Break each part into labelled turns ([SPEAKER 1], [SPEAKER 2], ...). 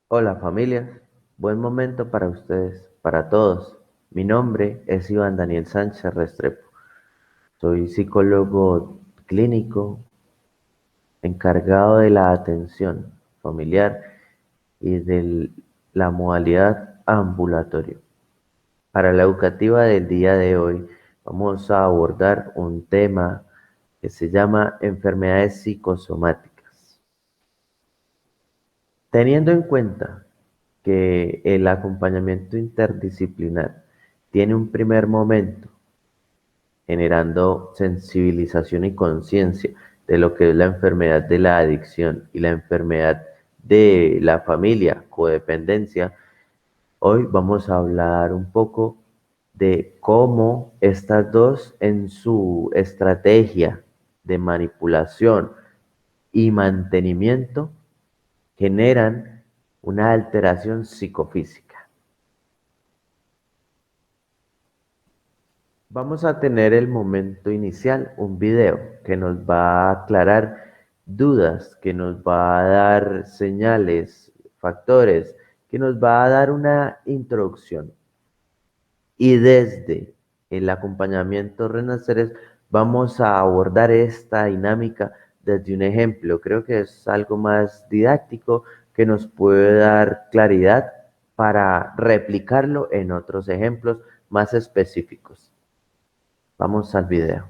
[SPEAKER 1] Hola familia, buen momento para ustedes, para todos. Mi nombre es Iván Daniel Sánchez Restrepo. Soy psicólogo clínico encargado de la atención familiar y de la modalidad ambulatorio. Para la educativa del día de hoy vamos a abordar un tema que se llama enfermedades psicosomáticas. Teniendo en cuenta que el acompañamiento interdisciplinar tiene un primer momento generando sensibilización y conciencia de lo que es la enfermedad de la adicción y la enfermedad de la familia, codependencia. Hoy vamos a hablar un poco de cómo estas dos en su estrategia de manipulación y mantenimiento generan una alteración psicofísica. Vamos a tener el momento inicial, un video que nos va a aclarar dudas, que nos va a dar señales, factores, que nos va a dar una introducción. Y desde el acompañamiento Renaceres vamos a abordar esta dinámica desde un ejemplo. Creo que es algo más didáctico que nos puede dar claridad para replicarlo en otros ejemplos más específicos. Vamos al video.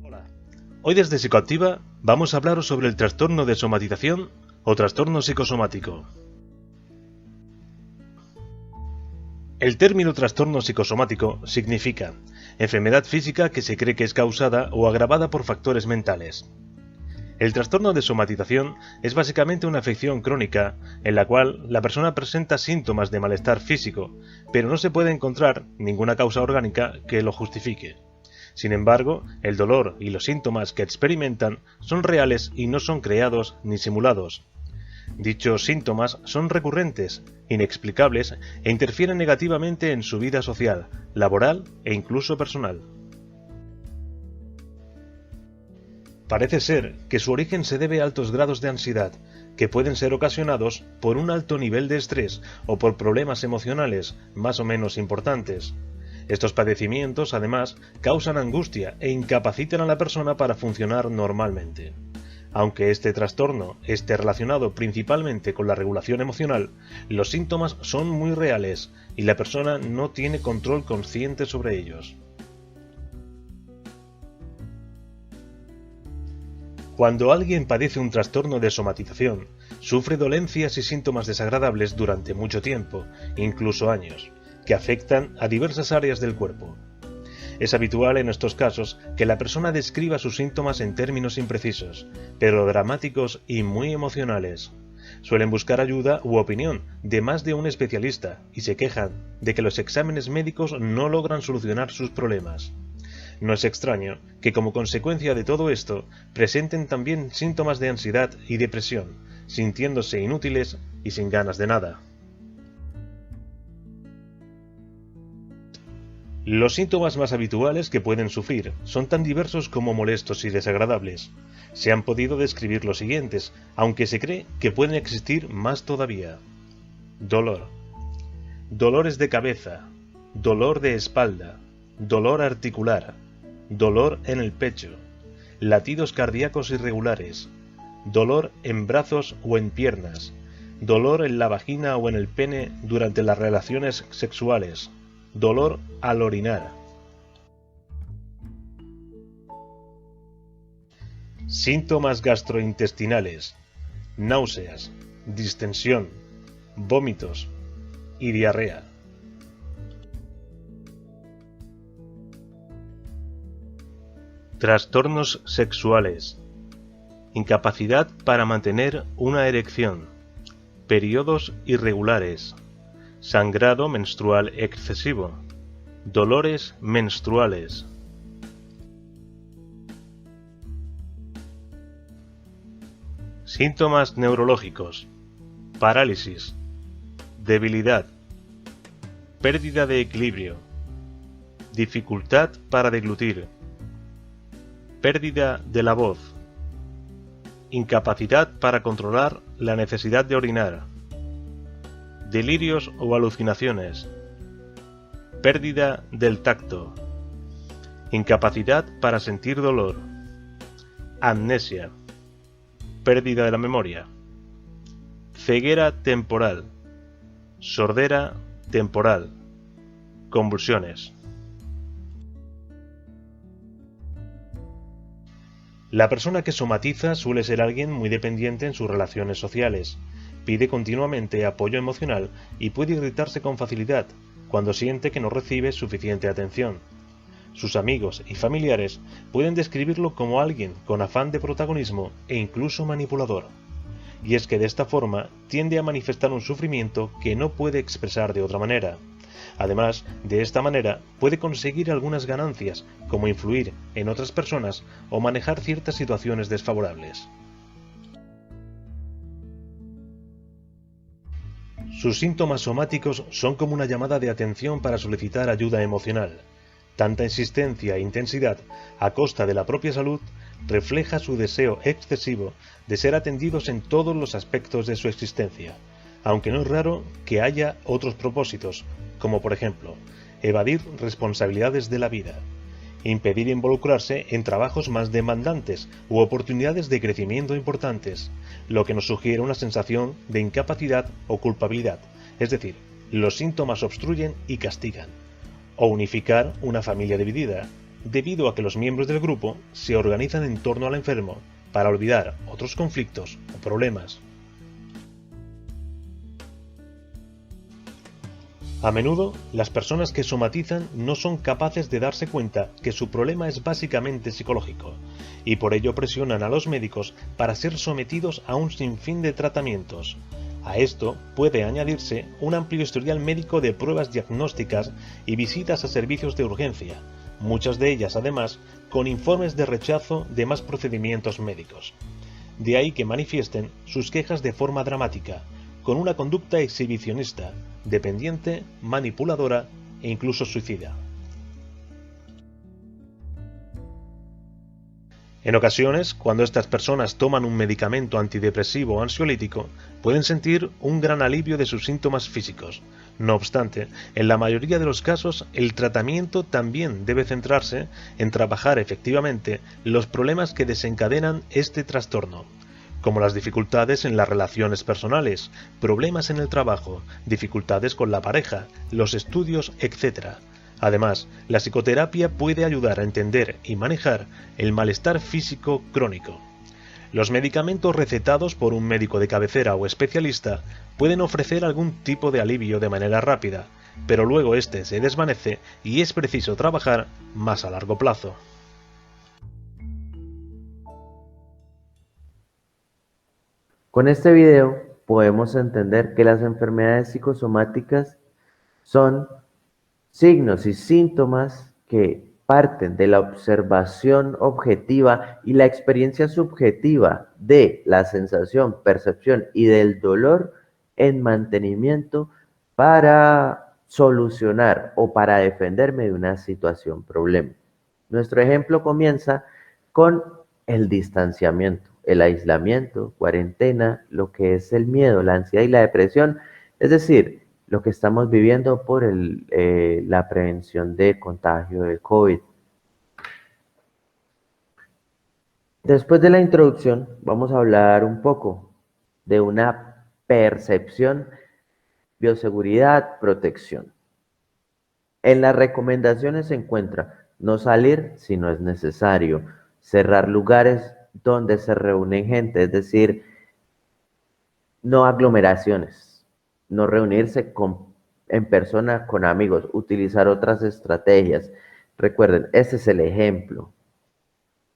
[SPEAKER 2] Hola, hoy desde Psicoactiva vamos a hablaros sobre el trastorno de somatización o trastorno psicosomático. El término trastorno psicosomático significa enfermedad física que se cree que es causada o agravada por factores mentales. El trastorno de somatización es básicamente una afección crónica en la cual la persona presenta síntomas de malestar físico, pero no se puede encontrar ninguna causa orgánica que lo justifique. Sin embargo, el dolor y los síntomas que experimentan son reales y no son creados ni simulados. Dichos síntomas son recurrentes, inexplicables e interfieren negativamente en su vida social, laboral e incluso personal. Parece ser que su origen se debe a altos grados de ansiedad, que pueden ser ocasionados por un alto nivel de estrés o por problemas emocionales más o menos importantes. Estos padecimientos, además, causan angustia e incapacitan a la persona para funcionar normalmente. Aunque este trastorno esté relacionado principalmente con la regulación emocional, los síntomas son muy reales y la persona no tiene control consciente sobre ellos. Cuando alguien padece un trastorno de somatización, sufre dolencias y síntomas desagradables durante mucho tiempo, incluso años, que afectan a diversas áreas del cuerpo. Es habitual en estos casos que la persona describa sus síntomas en términos imprecisos, pero dramáticos y muy emocionales. Suelen buscar ayuda u opinión de más de un especialista y se quejan de que los exámenes médicos no logran solucionar sus problemas. No es extraño que como consecuencia de todo esto presenten también síntomas de ansiedad y depresión, sintiéndose inútiles y sin ganas de nada. Los síntomas más habituales que pueden sufrir son tan diversos como molestos y desagradables. Se han podido describir los siguientes, aunque se cree que pueden existir más todavía. Dolor. Dolores de cabeza, dolor de espalda, dolor articular, dolor en el pecho, latidos cardíacos irregulares, dolor en brazos o en piernas, dolor en la vagina o en el pene durante las relaciones sexuales, dolor al orinar. Síntomas gastrointestinales, náuseas, distensión, vómitos y diarrea. Trastornos sexuales, incapacidad para mantener una erección, periodos irregulares, sangrado menstrual excesivo, dolores menstruales. Síntomas neurológicos, parálisis, debilidad, pérdida de equilibrio, dificultad para deglutir, pérdida de la voz, incapacidad para controlar la necesidad de orinar, delirios o alucinaciones, pérdida del tacto, incapacidad para sentir dolor, amnesia, pérdida de la memoria, ceguera temporal, sordera temporal, convulsiones. La persona que somatiza suele ser alguien muy dependiente en sus relaciones sociales, pide continuamente apoyo emocional y puede irritarse con facilidad cuando siente que no recibe suficiente atención. Sus amigos y familiares pueden describirlo como alguien con afán de protagonismo e incluso manipulador. Y es que de esta forma tiende a manifestar un sufrimiento que no puede expresar de otra manera. Además, de esta manera puede conseguir algunas ganancias, como influir en otras personas o manejar ciertas situaciones desfavorables. Sus síntomas somáticos son como una llamada de atención para solicitar ayuda emocional. Tanta insistencia e intensidad, a costa de la propia salud, refleja su deseo excesivo de ser atendidos en todos los aspectos de su existencia, aunque no es raro que haya otros propósitos, como por ejemplo, evadir responsabilidades de la vida, impedir involucrarse en trabajos más demandantes u oportunidades de crecimiento importantes, lo que nos sugiere una sensación de incapacidad o culpabilidad, es decir, los síntomas obstruyen y castigan, o unificar una familia dividida, debido a que los miembros del grupo se organizan en torno al enfermo para olvidar otros conflictos o problemas. A menudo, las personas que somatizan no son capaces de darse cuenta que su problema es básicamente psicológico, y por ello presionan a los médicos para ser sometidos a un sinfín de tratamientos. A esto puede añadirse un amplio historial médico de pruebas diagnósticas y visitas a servicios de urgencia, muchas de ellas además con informes de rechazo de más procedimientos médicos. De ahí que manifiesten sus quejas de forma dramática, con una conducta exhibicionista, dependiente, manipuladora e incluso suicida. En ocasiones, cuando estas personas toman un medicamento antidepresivo o ansiolítico, pueden sentir un gran alivio de sus síntomas físicos. No obstante, en la mayoría de los casos, el tratamiento también debe centrarse en trabajar efectivamente los problemas que desencadenan este trastorno, como las dificultades en las relaciones personales, problemas en el trabajo, dificultades con la pareja, los estudios, etc. Además, la psicoterapia puede ayudar a entender y manejar el malestar físico crónico. Los medicamentos recetados por un médico de cabecera o especialista pueden ofrecer algún tipo de alivio de manera rápida, pero luego este se desvanece y es preciso trabajar más a largo plazo.
[SPEAKER 1] Con este video podemos entender que las enfermedades psicosomáticas son signos y síntomas que parten de la observación objetiva y la experiencia subjetiva de la sensación, percepción y del dolor en mantenimiento para solucionar o para defenderme de una situación problema. Nuestro ejemplo comienza con el distanciamiento, el aislamiento, cuarentena, lo que es el miedo, la ansiedad y la depresión, es decir, lo que estamos viviendo por la prevención de contagio del COVID. Después de la introducción, vamos a hablar un poco de una percepción, bioseguridad, protección. En las recomendaciones se encuentra no salir si no es necesario, cerrar lugares donde se reúnen gente, es decir, no aglomeraciones, no reunirse en persona con amigos, utilizar otras estrategias. Recuerden, este es el ejemplo.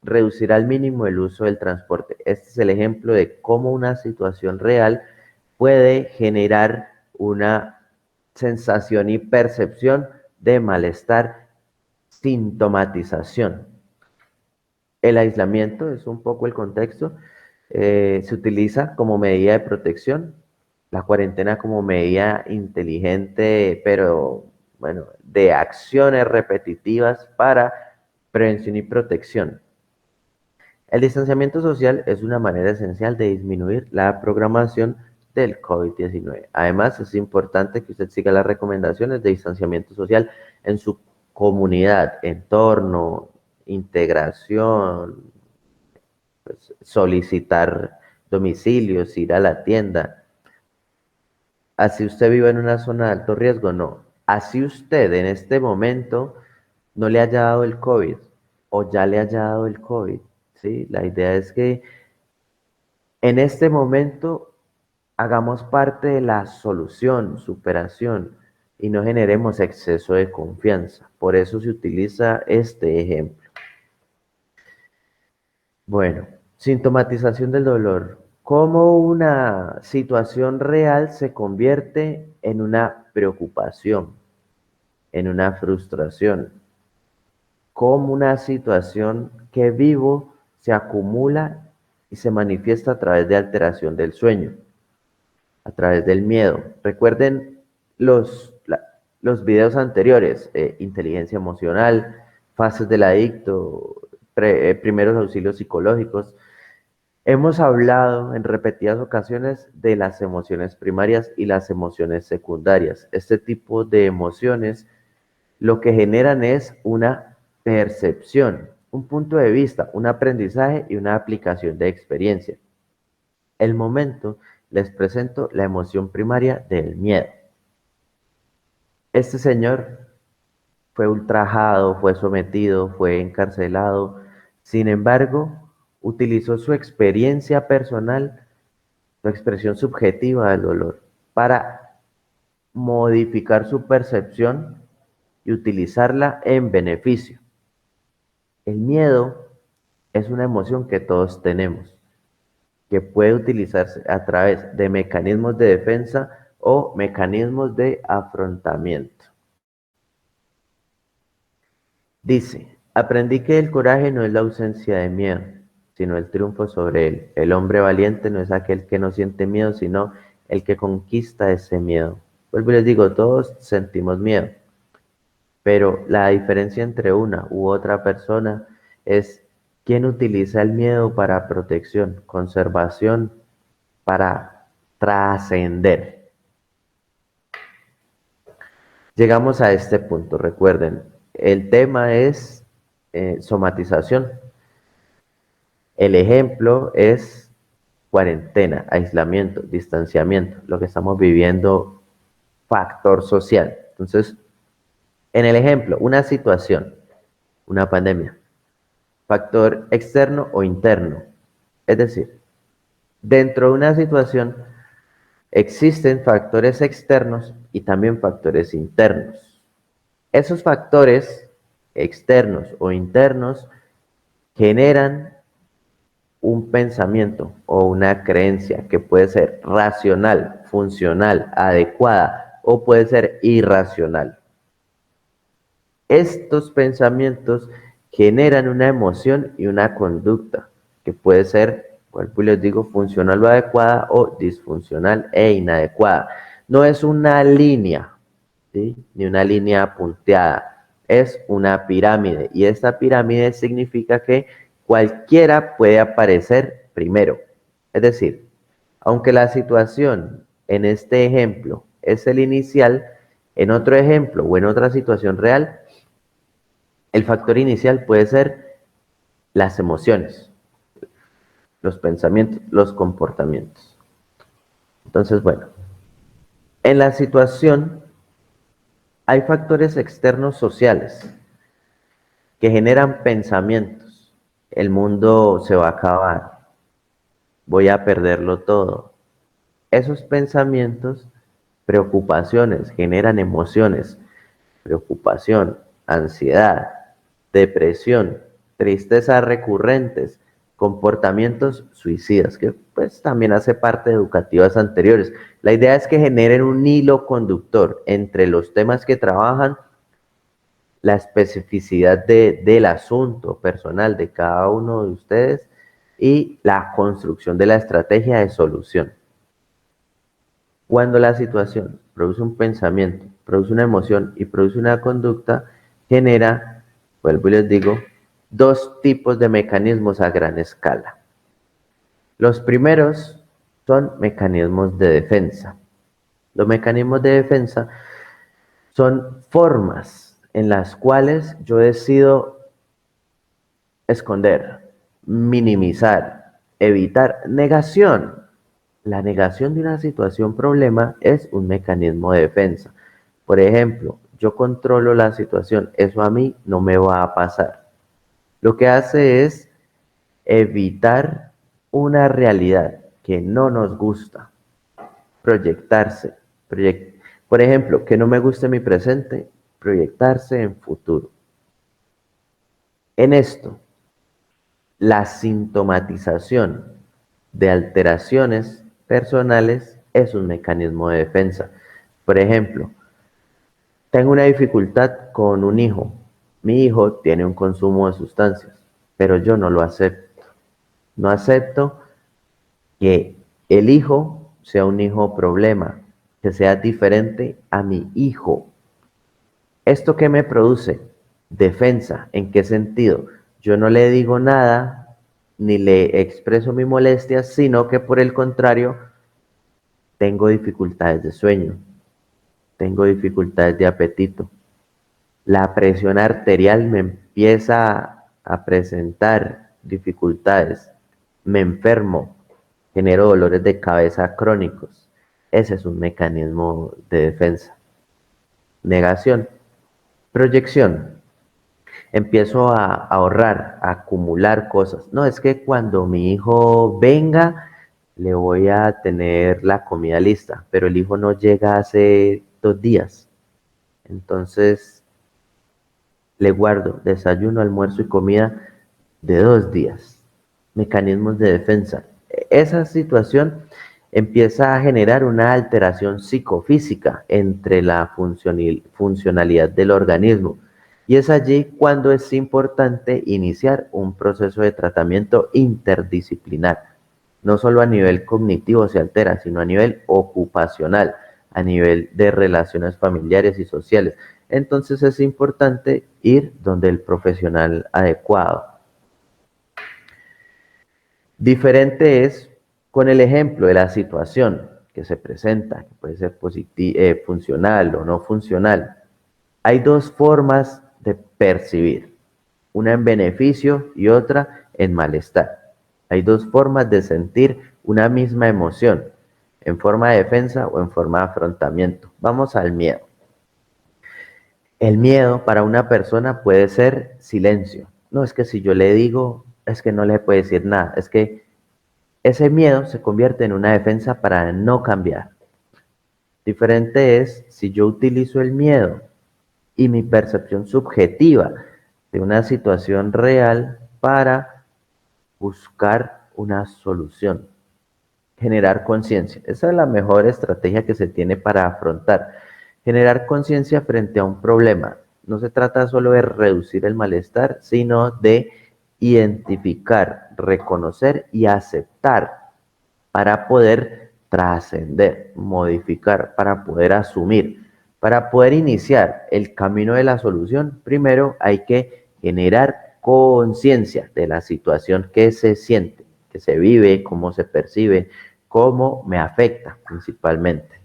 [SPEAKER 1] Reducir al mínimo el uso del transporte. Este es el ejemplo de cómo una situación real puede generar una sensación y percepción de malestar, sintomatización. El aislamiento es un poco el contexto. Se utiliza como medida de protección, la cuarentena como medida inteligente, pero bueno, de acciones repetitivas para prevención y protección. El distanciamiento social es una manera esencial de disminuir la programación del COVID-19. Además, es importante que usted siga las recomendaciones de distanciamiento social en su comunidad, entorno, integración, pues, solicitar domicilios, ir a la tienda. Así usted vive en una zona de alto riesgo, no. Así usted en este momento no le haya dado el COVID o ya le haya dado el COVID, ¿sí? La idea es que en este momento hagamos parte de la solución, superación y no generemos exceso de confianza. Por eso se utiliza este ejemplo. Bueno, sintomatización del dolor. ¿Cómo una situación real se convierte en una preocupación, en una frustración? ¿Cómo una situación que vivo se acumula y se manifiesta a través de alteración del sueño, a través del miedo? Recuerden los videos anteriores, inteligencia emocional, fases del adicto, primeros auxilios psicológicos. Hemos hablado en repetidas ocasiones de las emociones primarias y las emociones secundarias. Este tipo de emociones lo que generan es una percepción, un punto de vista, un aprendizaje y una aplicación de experiencia. El momento les presento la emoción primaria del miedo. Este señor fue ultrajado, fue sometido, fue encarcelado. Sin embargo, utilizó su experiencia personal, su expresión subjetiva del dolor, para modificar su percepción y utilizarla en beneficio. El miedo es una emoción que todos tenemos, que puede utilizarse a través de mecanismos de defensa o mecanismos de afrontamiento. Dice, aprendí que el coraje no es la ausencia de miedo, sino el triunfo sobre él. El hombre valiente no es aquel que no siente miedo, sino el que conquista ese miedo. Vuelvo y les digo, todos sentimos miedo, pero la diferencia entre una u otra persona es quién utiliza el miedo para protección, conservación, para trascender. Llegamos a este punto, recuerden, el tema es somatización. El ejemplo es cuarentena, aislamiento, distanciamiento, lo que estamos viviendo, factor social. Entonces, en el ejemplo, una situación, una pandemia, factor externo o interno. Es decir, dentro de una situación existen factores externos y también factores internos. Esos factores externos o internos generan un pensamiento o una creencia que puede ser racional, funcional, adecuada o puede ser irracional. Estos pensamientos generan una emoción y una conducta que puede ser, vuelvo y les digo, funcional o adecuada o disfuncional e inadecuada. No es una línea, ¿sí? Ni una línea punteada, es una pirámide y esta pirámide significa que cualquiera puede aparecer primero. Es decir, aunque la situación en este ejemplo es el inicial, en otro ejemplo o en otra situación real, el factor inicial puede ser las emociones, los pensamientos, los comportamientos. Entonces, bueno, en la situación hay factores externos sociales que generan pensamientos. El mundo se va a acabar, voy a perderlo todo. Esos pensamientos, preocupaciones, generan emociones, preocupación, ansiedad, depresión, tristezas recurrentes, comportamientos suicidas, que pues también hace parte de educativas anteriores. La idea es que generen un hilo conductor entre los temas que trabajan, la especificidad del asunto personal de cada uno de ustedes y la construcción de la estrategia de solución. Cuando la situación produce un pensamiento, produce una emoción y produce una conducta, genera, vuelvo y les digo, dos tipos de mecanismos a gran escala. Los primeros son mecanismos de defensa. Los mecanismos de defensa son formas en las cuales yo decido esconder, minimizar, evitar negación. La negación de una situación problema es un mecanismo de defensa. Por ejemplo, yo controlo la situación, eso a mí no me va a pasar. Lo que hace es evitar una realidad que no nos gusta, proyectarse. Por ejemplo, que no me guste mi presente, proyectarse en futuro. En esto, la sintomatización de alteraciones personales es un mecanismo de defensa. Por ejemplo, tengo una dificultad con un hijo. Mi hijo tiene un consumo de sustancias, pero yo no lo acepto. No acepto que el hijo sea un hijo problema, que sea diferente a mi hijo. ¿Esto qué me produce? Defensa. ¿En qué sentido? Yo no le digo nada ni le expreso mi molestia, sino que por el contrario, tengo dificultades de sueño, tengo dificultades de apetito. La presión arterial me empieza a presentar dificultades, me enfermo, genero dolores de cabeza crónicos. Ese es un mecanismo de defensa. Negación, proyección. Empiezo a ahorrar, a acumular cosas. No, es que cuando mi hijo venga, le voy a tener la comida lista, pero el hijo no llega hace 2 días. Entonces, le guardo desayuno, almuerzo y comida de 2 días. Mecanismos de defensa. Esa situación empieza a generar una alteración psicofísica entre la funcionalidad del organismo. Y es allí cuando es importante iniciar un proceso de tratamiento interdisciplinar. No solo a nivel cognitivo se altera, sino a nivel ocupacional, a nivel de relaciones familiares y sociales. Entonces es importante ir donde el profesional adecuado. Diferente es con el ejemplo de la situación que se presenta, que puede ser funcional o no funcional. Hay dos formas de percibir, una en beneficio y otra en malestar. Hay dos formas de sentir una misma emoción, en forma de defensa o en forma de afrontamiento. Vamos al miedo. El miedo para una persona puede ser silencio. No es que si yo le digo, es que no le puede decir nada. Es que ese miedo se convierte en una defensa para no cambiar. Diferente es si yo utilizo el miedo y mi percepción subjetiva de una situación real para buscar una solución, generar conciencia. Esa es la mejor estrategia que se tiene para afrontar. Generar conciencia frente a un problema. No se trata solo de reducir el malestar, sino de identificar, reconocer y aceptar para poder trascender, modificar, para poder asumir. Para poder iniciar el camino de la solución, primero hay que generar conciencia de la situación que se siente, que se vive, cómo se percibe, cómo me afecta principalmente.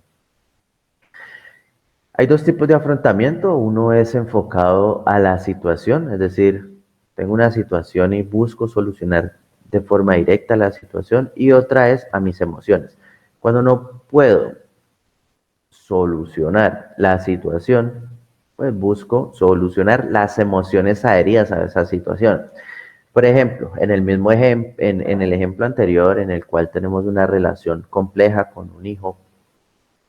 [SPEAKER 1] Hay dos tipos de afrontamiento. Uno es enfocado a la situación, es decir, tengo una situación y busco solucionar de forma directa la situación, y otra es a mis emociones. Cuando no puedo solucionar la situación, pues busco solucionar las emociones adheridas a esa situación. Por ejemplo, en el ejemplo anterior, en el cual tenemos una relación compleja con un hijo,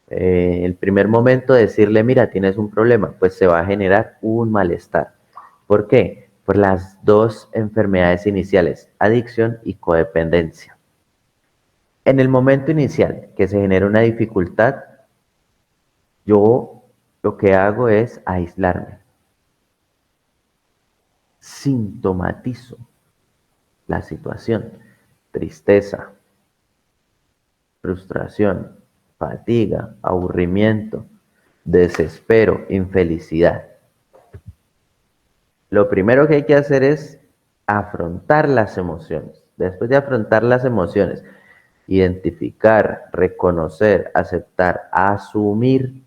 [SPEAKER 1] el primer momento de decirle, mira, tienes un problema, pues se va a generar un malestar. ¿Por qué? Por las dos enfermedades iniciales, adicción y codependencia. En el momento inicial que se genera una dificultad, yo lo que hago es aislarme, sintomatizo la situación, tristeza, frustración, fatiga, aburrimiento, desespero, infelicidad. Lo primero que hay que hacer es afrontar las emociones. Después de afrontar las emociones, identificar, reconocer, aceptar, asumir,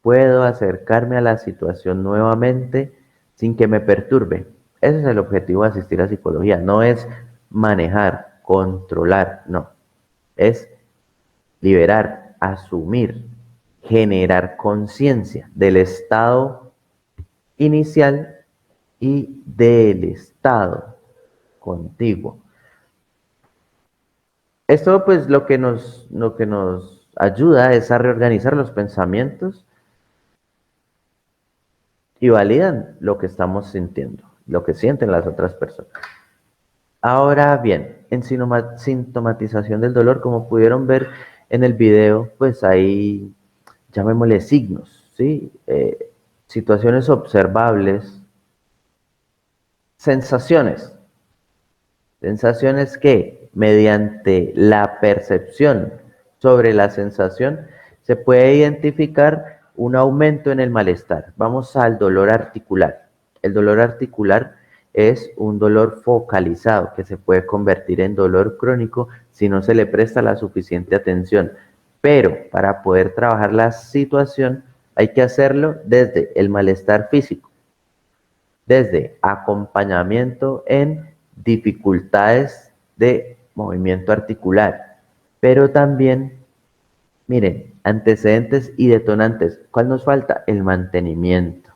[SPEAKER 1] puedo acercarme a la situación nuevamente sin que me perturbe. Ese es el objetivo de asistir a psicología. No es manejar, controlar, no. Es liberar, asumir, generar conciencia del estado inicial y del estado contiguo. Esto pues lo que nos ayuda es a reorganizar los pensamientos y validan lo que estamos sintiendo, lo que sienten las otras personas. Ahora bien, en sintomatización del dolor, como pudieron ver en el video, pues hay, llamémosle signos, ¿sí? Situaciones observables, sensaciones, sensaciones que mediante la percepción sobre la sensación se puede identificar un aumento en el malestar. Vamos al dolor articular. El dolor articular es un dolor focalizado que se puede convertir en dolor crónico si no se le presta la suficiente atención. Pero para poder trabajar la situación hay que hacerlo desde el malestar físico, desde acompañamiento en dificultades de movimiento articular, pero también, miren, antecedentes y detonantes. ¿Cuál nos falta? El mantenimiento.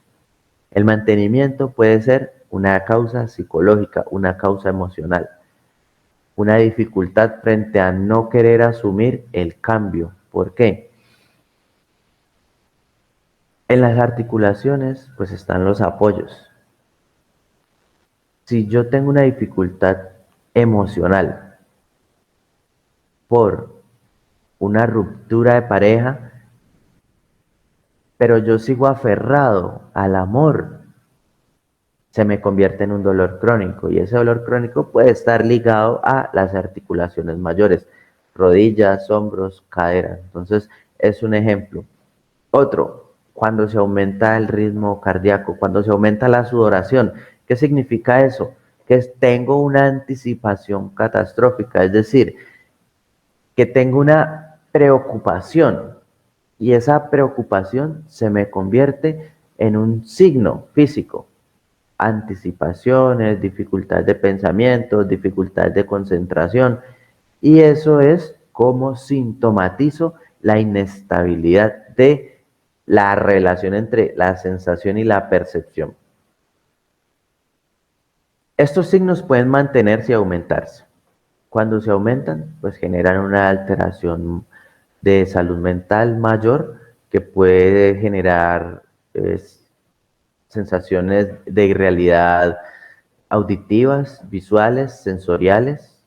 [SPEAKER 1] El mantenimiento puede ser una causa psicológica, una causa emocional, una dificultad frente a no querer asumir el cambio. ¿Por qué? En las articulaciones, pues están los apoyos. Si yo tengo una dificultad emocional por una ruptura de pareja, pero yo sigo aferrado al amor, se me convierte en un dolor crónico y ese dolor crónico puede estar ligado a las articulaciones mayores, rodillas, hombros, cadera. Entonces, es un ejemplo. Otro, cuando se aumenta el ritmo cardíaco, cuando se aumenta la sudoración. ¿Qué significa eso? Que tengo una anticipación catastrófica, es decir, que tengo una preocupación y esa preocupación se me convierte en un signo físico. Anticipaciones, dificultad de pensamiento, dificultad de concentración, y eso es como sintomatizo la inestabilidad de la relación entre la sensación y la percepción. Estos signos pueden mantenerse y aumentarse. Cuando se aumentan, pues generan una alteración de salud mental mayor que puede generar sensaciones de irrealidad auditivas, visuales, sensoriales,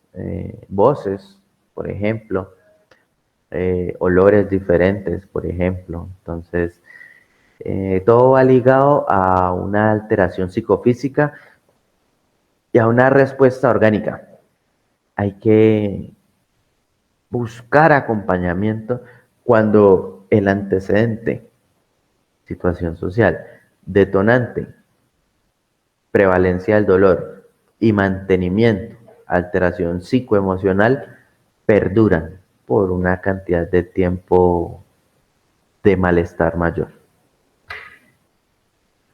[SPEAKER 1] voces, por ejemplo, olores diferentes, por ejemplo. Entonces, todo va ligado a una alteración psicofísica y a una respuesta orgánica. Hay que buscar acompañamiento cuando el antecedente, situación social, detonante, prevalencia del dolor y mantenimiento, alteración psicoemocional, perduran por una cantidad de tiempo de malestar mayor.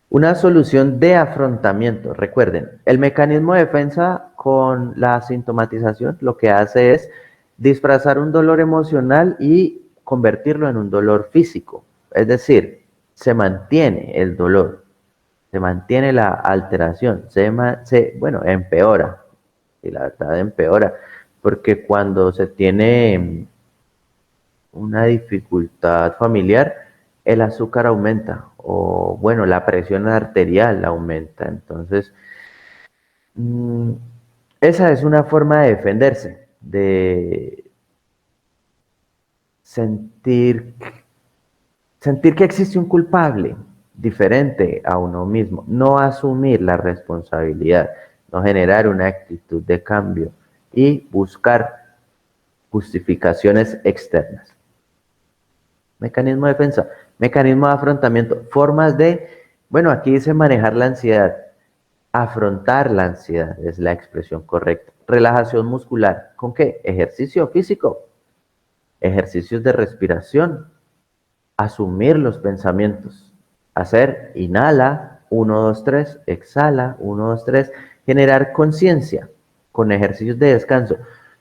[SPEAKER 1] Una solución de afrontamiento. Recuerden, el mecanismo de defensa con la sintomatización lo que hace es disfrazar un dolor emocional y convertirlo en un dolor físico. Es decir, se mantiene el dolor, se mantiene la alteración, bueno, empeora, y la verdad empeora, porque cuando se tiene una dificultad familiar, el azúcar aumenta, o bueno, la presión arterial aumenta. Entonces, mmm, esa es una forma de defenderse, de sentir, sentir que existe un culpable diferente a uno mismo, no asumir la responsabilidad, no generar una actitud de cambio y buscar justificaciones externas. Mecanismo de defensa, mecanismo de afrontamiento, formas de, bueno, aquí dice manejar la ansiedad. Afrontar la ansiedad es la expresión correcta. Relajación muscular. ¿Con qué? Ejercicio físico, ejercicios de respiración, asumir los pensamientos, hacer inhala, 1, 2, 3, exhala, 1, 2, 3, generar conciencia con ejercicios de descanso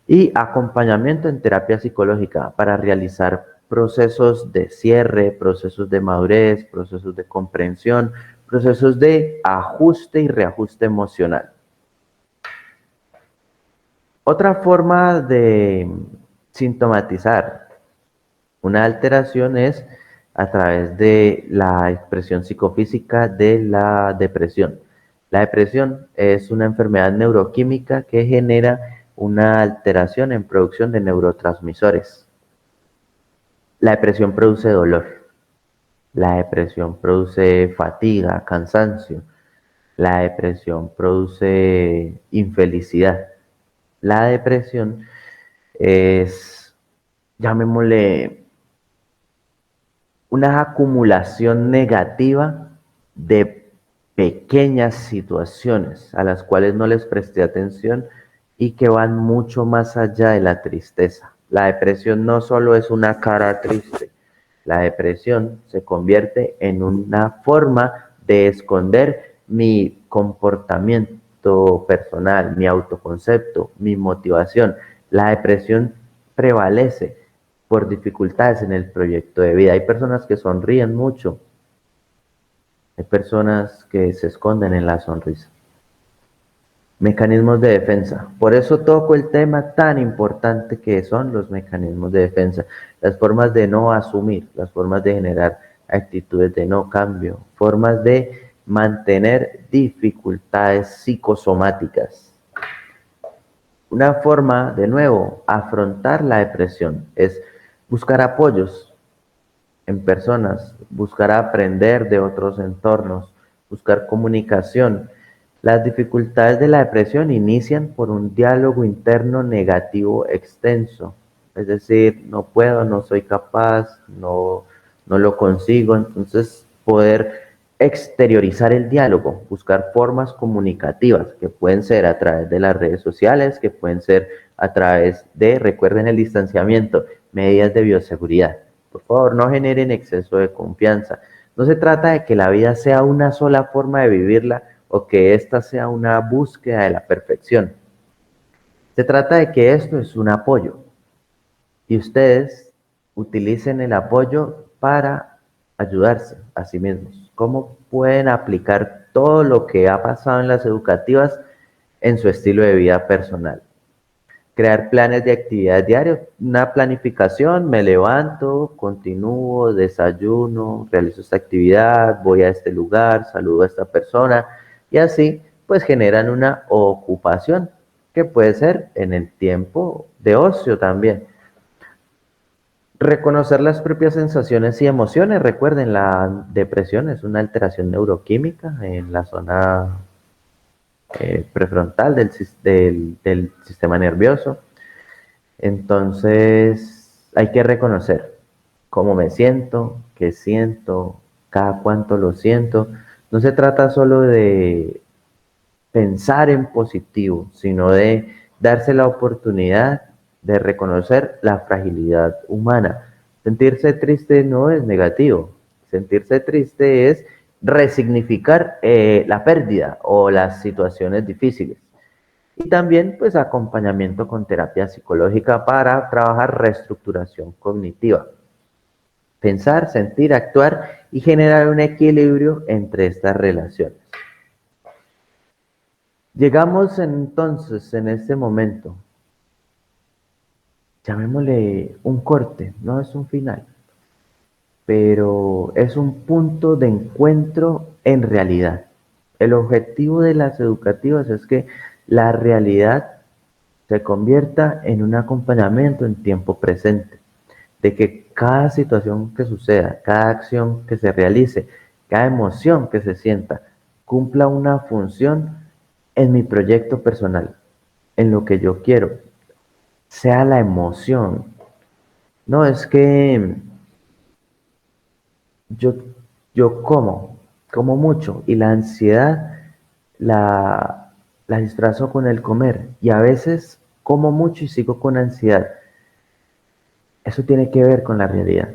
[SPEAKER 1] y acompañamiento en terapia psicológica para realizar procesos de cierre, procesos de madurez, procesos de comprensión, procesos de ajuste y reajuste emocional. Otra forma de sintomatizar una alteración es a través de la expresión psicofísica de la depresión. La depresión es una enfermedad neuroquímica que genera una alteración en producción de neurotransmisores. La depresión produce dolor. La depresión produce fatiga, cansancio. La depresión produce infelicidad. La depresión es, llamémosle, una acumulación negativa de pequeñas situaciones a las cuales no les presté atención y que van mucho más allá de la tristeza. La depresión no solo es una cara triste, la depresión se convierte en una forma de esconder mi comportamiento personal, mi autoconcepto, mi motivación. La depresión prevalece por dificultades en el proyecto de vida. Hay personas que sonríen mucho, hay personas que se esconden en la sonrisa. Mecanismos de defensa. Por eso toco el tema tan importante que son los mecanismos de defensa, las formas de no asumir, las formas de generar actitudes de no cambio, formas de mantener dificultades psicosomáticas. Una forma, de nuevo, afrontar la depresión es buscar apoyos en personas, buscar aprender de otros entornos, buscar comunicación. Las dificultades de la depresión inician por un diálogo interno negativo extenso, es decir, no puedo, no soy capaz, no lo consigo, entonces poder exteriorizar el diálogo, buscar formas comunicativas que pueden ser a través de las redes sociales, que pueden ser a través de, recuerden el distanciamiento, medidas de bioseguridad. Por favor, no generen exceso de confianza. No se trata de que la vida sea una sola forma de vivirla o que esta sea una búsqueda de la perfección. Se trata de que esto es un apoyo y ustedes utilicen el apoyo para ayudarse a sí mismos. ¿Cómo pueden aplicar todo lo que ha pasado en las educativas en su estilo de vida personal? Crear planes de actividades diarias, una planificación, me levanto, continúo, desayuno, realizo esta actividad, voy a este lugar, saludo a esta persona y así pues generan una ocupación que puede ser en el tiempo de ocio también. Reconocer las propias sensaciones y emociones. Recuerden, la depresión es una alteración neuroquímica en la zona prefrontal del sistema nervioso. Entonces, hay que reconocer cómo me siento, qué siento, cada cuánto lo siento. No se trata solo de pensar en positivo, sino de darse la oportunidad de reconocer la fragilidad humana. Sentirse triste no es negativo. Sentirse triste es resignificar la pérdida o las situaciones difíciles. Y también pues acompañamiento con terapia psicológica para trabajar reestructuración cognitiva. Pensar, sentir, actuar y generar un equilibrio entre estas relaciones. Llegamos entonces en este momento, llamémosle un corte, no es un final, pero es un punto de encuentro en realidad. El objetivo de las educativas es que la realidad se convierta en un acompañamiento en tiempo presente, de que cada situación que suceda, cada acción que se realice, cada emoción que se sienta, cumpla una función en mi proyecto personal, en lo que yo quiero, sea la emoción. No es que yo, yo como mucho y la ansiedad la, la disfrazo con el comer y a veces como mucho y sigo con ansiedad. Eso tiene que ver con la realidad.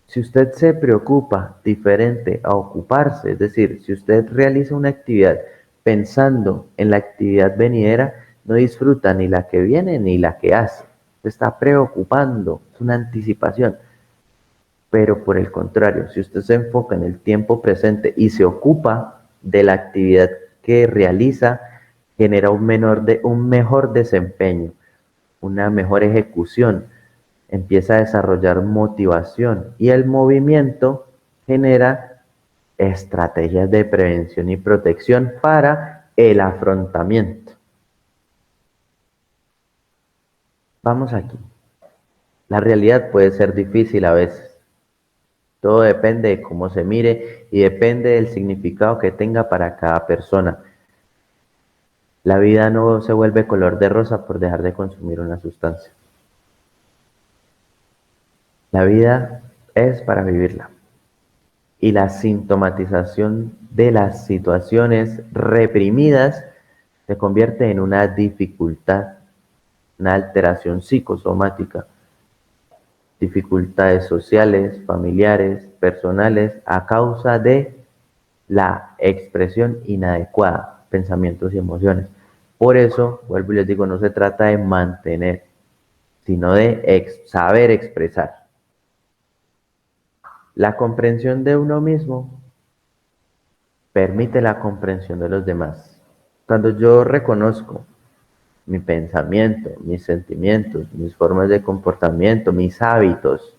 [SPEAKER 1] Si usted se preocupa diferente a ocuparse, es decir, si usted realiza una actividad pensando en la actividad venidera, no disfruta ni la que viene ni la que hace. Se está preocupando, es una anticipación. Pero por el contrario, si usted se enfoca en el tiempo presente y se ocupa de la actividad que realiza, genera un mejor desempeño, una mejor ejecución, empieza a desarrollar motivación y el movimiento genera estrategias de prevención y protección para el afrontamiento. Vamos aquí. La realidad puede ser difícil a veces. Todo depende de cómo se mire y depende del significado que tenga para cada persona. La vida no se vuelve color de rosa por dejar de consumir una sustancia. La vida es para vivirla. Y la sintomatización de las situaciones reprimidas se convierte en una dificultad, una alteración psicosomática, dificultades sociales, familiares, personales, a causa de la expresión inadecuada, pensamientos y emociones. Por eso, vuelvo y les digo, no se trata de mantener, sino de saber expresar. La comprensión de uno mismo permite la comprensión de los demás. Cuando yo reconozco mi pensamiento, mis sentimientos, mis formas de comportamiento, mis hábitos,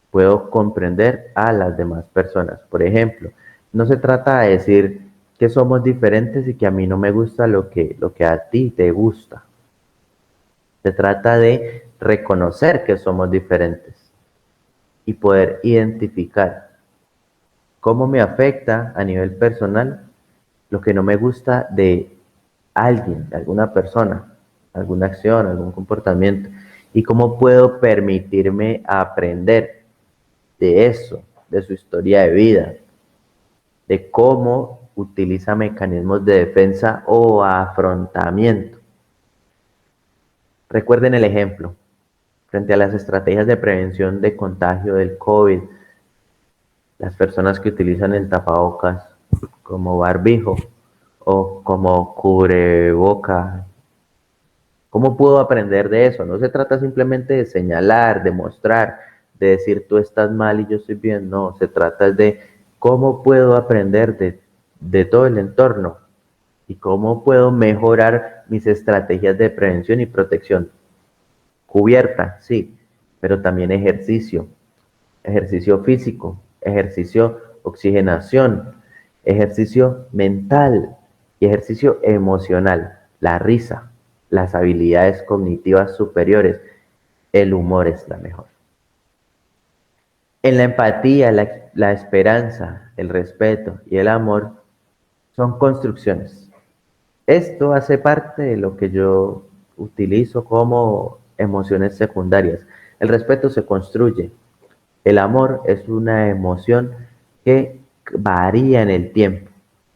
[SPEAKER 1] puedo comprender a las demás personas. Por ejemplo, no se trata de decir que somos diferentes y que a mí no me gusta lo que a ti te gusta. Se trata de reconocer que somos diferentes y poder identificar cómo me afecta a nivel personal lo que no me gusta de alguien, de alguna persona, alguna acción, algún comportamiento, y cómo puedo permitirme aprender de eso, de su historia de vida, de cómo utiliza mecanismos de defensa o afrontamiento. Recuerden el ejemplo, frente a las estrategias de prevención de contagio del COVID, las personas que utilizan el tapabocas como barbijo o como cubreboca. ¿Cómo puedo aprender de eso? No se trata simplemente de señalar, de mostrar, de decir tú estás mal y yo estoy bien. No, se trata de cómo puedo aprender de todo el entorno y cómo puedo mejorar mis estrategias de prevención y protección. Cubierta, sí, pero también ejercicio, ejercicio físico, ejercicio oxigenación, ejercicio mental y ejercicio emocional, la risa, las habilidades cognitivas superiores, el humor es la mejor. En la empatía, la esperanza, el respeto y el amor son construcciones. Esto hace parte de lo que yo utilizo como emociones secundarias. El respeto se construye. El amor es una emoción que varía en el tiempo.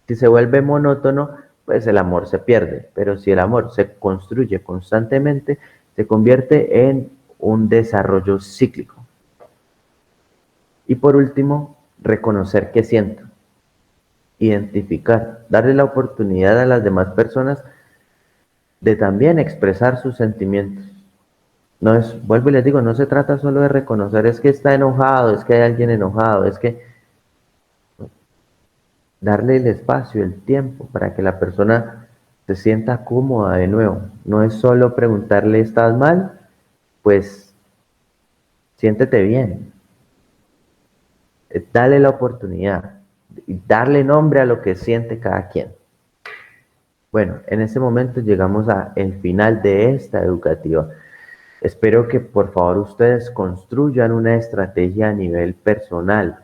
[SPEAKER 1] Si se vuelve monótono, pues el amor se pierde. Pero si el amor se construye constantemente, se convierte en un desarrollo cíclico. Y por último, reconocer qué siento, identificar, darle la oportunidad a las demás personas de también expresar sus sentimientos. No es, vuelvo y les digo, no se trata solo de reconocer es que está enojado, es que hay alguien enojado, es que darle el espacio, el tiempo para que la persona se sienta cómoda de nuevo. No es solo preguntarle, ¿estás mal? Pues siéntete bien. Dale la oportunidad y darle nombre a lo que siente cada quien. Bueno, en este momento llegamos al final de esta educativa. Espero que por favor ustedes construyan una estrategia a nivel personal,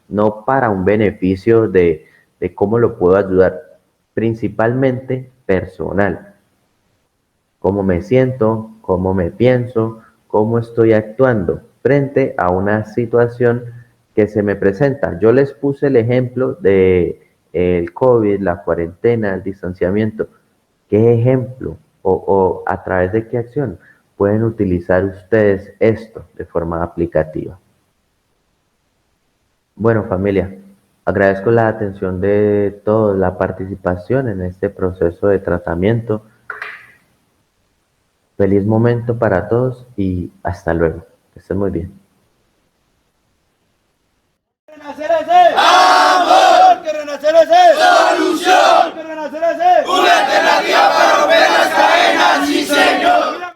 [SPEAKER 1] no para un beneficio de cómo lo puedo ayudar, principalmente personal. Cómo me siento, cómo me pienso, cómo estoy actuando frente a una situación que se me presenta. Yo les puse el ejemplo de el COVID, la cuarentena, el distanciamiento. ¿Qué ejemplo o a través de qué acción pueden utilizar ustedes esto de forma aplicativa? Bueno, familia, agradezco la atención de todos, la participación en este proceso de tratamiento. Feliz momento para todos y hasta luego. Que estén muy bien.
[SPEAKER 3] Renacer ese. ¡Vamos! Porque renacer ese. ¡Solución! Porque renacer ese. Una alternativa para romper las cadenas, sí señor.